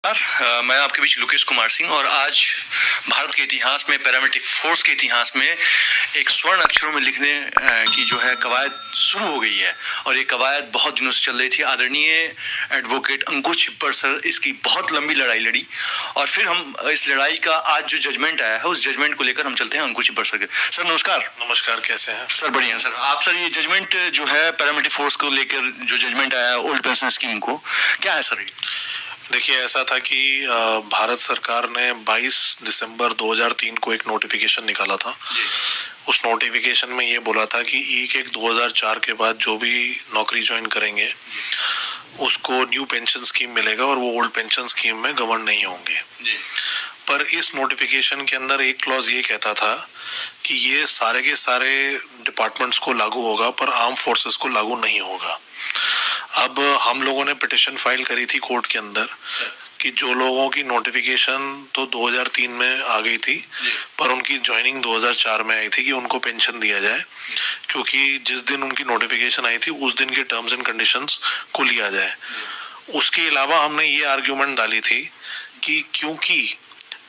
मैं आपके बीच लोकेश कुमार सिंह और आज भारत के इतिहास में पैरामिलिट्री फोर्स के इतिहास में एक स्वर्ण अक्षरों में लिखने की जो है कवायद शुरू हो गई है और ये कवायद बहुत दिनों से चल रही थी। आदरणीय एडवोकेट अंकुश छिब्बर सर इसकी बहुत लंबी लड़ाई लड़ी और फिर हम इस लड़ाई का आज जो जजमेंट आया है उस जजमेंट को लेकर हम चलते हैं अंकुश छिब्बर सर के। सर नमस्कार। नमस्कार, कैसे हैं सर? बढ़िया सर। आप सर ये जजमेंट जो है पैरामिलिट्री फोर्स को लेकर जो जजमेंट आया ओल्ड पेंशन स्कीम को, क्या है सर? देखिए, ऐसा था कि भारत सरकार ने 22 दिसंबर 2003 को एक नोटिफिकेशन निकाला था। उस नोटिफिकेशन में ये बोला था कि 1/1/2004 के बाद जो भी नौकरी ज्वाइन करेंगे उसको न्यू पेंशन स्कीम मिलेगा और वो ओल्ड पेंशन स्कीम में गवर्न नहीं होंगे। पर इस नोटिफिकेशन के अंदर एक क्लॉज ये कहता था कि ये सारे के सारे डिपार्टमेंट्स को लागू होगा पर आर्म फोर्सेस को लागू नहीं होगा। अब हम लोगों ने पिटिशन फाइल करी थी कोर्ट के अंदर कि जो लोगों की नोटिफिकेशन तो 2003 में आ गई थी पर उनकी ज्वाइनिंग 2004 में आई थी कि उनको पेंशन दिया जाए, क्योंकि जिस दिन उनकी नोटिफिकेशन आई थी उस दिन के टर्म्स एंड कंडीशंस को लिया जाए। उसके अलावा हमने ये आर्ग्यूमेंट डाली थी कि क्योंकि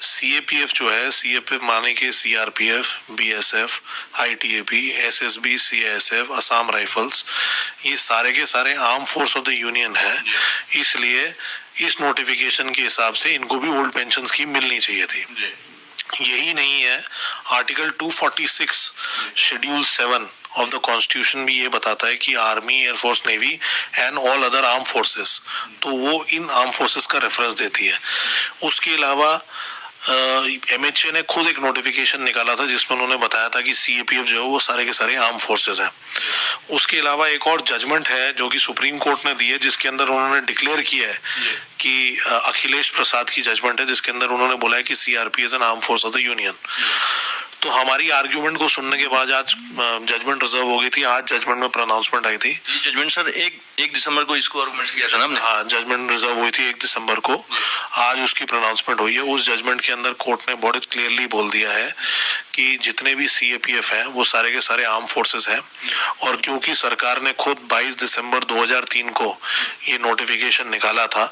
सीएपीएफ जो है, सीएपीएफ माने के CRPF, BSF, ITBP, SSB, CISF, Assam rifles, ये सारे के सारे arm force of the union है, इसलिए इस नोटिफिकेशन के हिसाब से इनको भी ओल्ड पेंशन स्कीम मिलनी चाहिए थी। यही नहीं है, article 246 schedule 7 of the constitution भी ये बताता है कि army, air force, navy and all other arm forces, तो वो इन आर्म फोर्सेस का रेफरेंस देती है। उसके अलावा एमएचए ने खुद एक नोटिफिकेशन निकाला था जिसमें उन्होंने बताया था कि सीएपीएफ जो है वो सारे के सारे आर्म फोर्सेस हैं। उसके अलावा एक और जजमेंट है जो कि सुप्रीम कोर्ट ने दी है, जिसके अंदर उन्होंने डिक्लेयर किया है कि अखिलेश प्रसाद की जजमेंट है, जिसके अंदर उन्होंने बोला है कि CRP is an arm force of the union. तो हमारी आर्ग्यूमेंट को सुनने के बाद आज जजमेंट रिजर्व हो गई थी। आज जजमेंट में प्रोनाउंसमेंट आई थी। जजमेंट सर 1 दिसंबर को इसको आर्गुमेंट्स किया था ना हमने? हाँ, जजमेंट रिजर्व हुई थी 1 दिसंबर को। आज उसकी प्रोनाउंसमेंट हुई है। उस जजमेंट के अंदर कोर्ट ने बहुत क्लियरली बोल दिया है कि जितने भी सीएपीएफ हैं वो सारे के सारे आर्म फोर्सेस हैं, और क्योंकि सरकार ने खुद 22 दिसंबर 2003 को ये नोटिफिकेशन निकाला था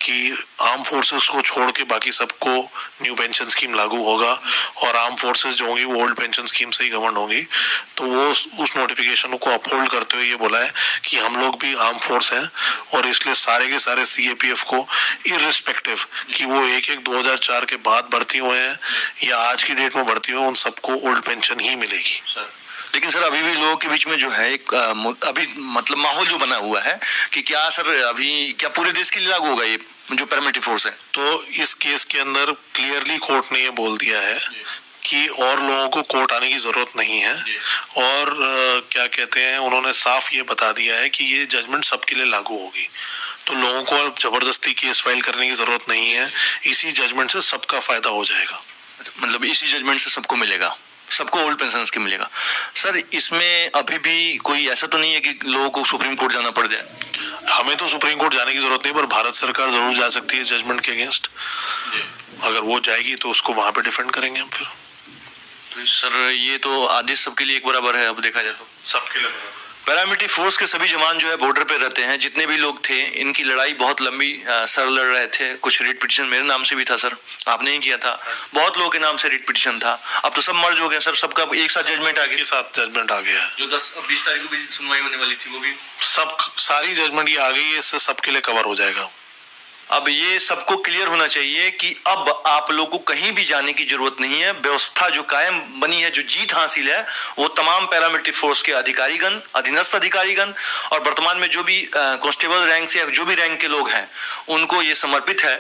कि आर्म फोर्सेस को छोड़ के बाकी सबको न्यू पेंशन स्कीम लागू होगा और आर्म फोर्सेस जो होंगी वो ओल्ड पेंशन स्कीम से ही गवर्न होगी, तो वो उस नोटिफिकेशन को अपहोल्ड करते हुए ये बोला है कि हम लोग भी आर्म फोर्स हैं और इसलिए सारे के सारे सीएपीएफ को इररिस्पेक्टिव कि वो 1/1/2004 के बाद भर्ती हुए हैं या आज की डेट में भर्ती हुए, उन सबको ओल्ड पेंशन ही मिलेगी। लेकिन सर अभी भी लोगों के बीच में जो है एक अभी मतलब माहौल जो बना हुआ है कि क्या सर अभी क्या पूरे देश के लिए लागू होगा ये जो पैरामिलिट्री फोर्स है? तो इस केस के अंदर क्लियरली कोर्ट ने ये बोल दिया है कि और लोगों को कोर्ट आने की जरूरत नहीं है, और क्या कहते हैं, उन्होंने साफ ये बता दिया है कि ये जजमेंट सबके लिए लागू होगी, तो लोगों को अब जबरदस्ती केस फाइल करने की जरूरत नहीं है। इसी जजमेंट से सबका फायदा हो जाएगा। मतलब इसी जजमेंट से सबको मिलेगा, सबको ओल्ड पेंशन स्कीम मिलेगा। सर इसमें अभी भी कोई ऐसा तो नहीं है कि लोगों को सुप्रीम कोर्ट जाना पड़ जाए? हमें तो सुप्रीम कोर्ट जाने की जरूरत नहीं, पर भारत सरकार जरूर जा सकती है जजमेंट के अगेंस्ट। अगर वो जाएगी तो उसको वहां पे डिफेंड करेंगे हम फिर। तो सर ये तो आदेश सबके लिए एक बराबर है, अब देखा जाए तो सबके लिए बराबर। पैरामिलिट्री फोर्स के सभी जवान जो है बॉर्डर पे रहते हैं, जितने भी लोग थे इनकी लड़ाई बहुत लंबी सर लड़ रहे थे। कुछ रिट पिटीशन मेरे नाम से भी था सर, आपने ही किया था, बहुत लोगों के नाम से रिट पिटीशन था। अब तो सब मर्ज हो गए सर, सबका एक साथ जजमेंट आ गया। साथ जजमेंट आ गया है, जो 10-20 तारीख को भी सुनवाई होने वाली थी वो भी सब सारी जजमेंट ये आ गई है, इससे सबके लिए कवर हो जाएगा। अब ये सबको क्लियर होना चाहिए कि अब आप लोगों को कहीं भी जाने की जरूरत नहीं है। व्यवस्था जो कायम बनी है, जो जीत हासिल है, वो तमाम पैरामिलिट्री फोर्स के अधिकारीगण, अधीनस्थ अधिकारीगण और वर्तमान में जो भी कांस्टेबल रैंक से या जो भी रैंक के लोग हैं उनको ये समर्पित है।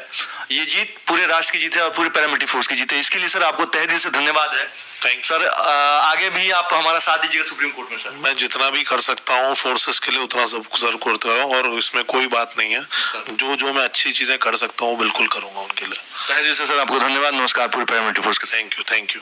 ये जीत पूरे राष्ट्र की जीत है और पूरे पैरामिलिट्री फोर्स की जीत है। इसके लिए सर आपको तहे दिल से धन्यवाद है। Thank sir. आगे भी आप हमारा साथ दीजिएगा सुप्रीम कोर्ट में। सर मैं जितना भी कर सकता हूँ फोर्सेस के लिए उतना सब करता हूँ, और इसमें कोई बात नहीं है। जो मैं अच्छी चीजें कर सकता हूँ बिल्कुल करूंगा उनके लिए। तहे दिल से सर आपको धन्यवाद। नमस्कार पूरे पैरामिलिट्री फोर्स के। Thank you.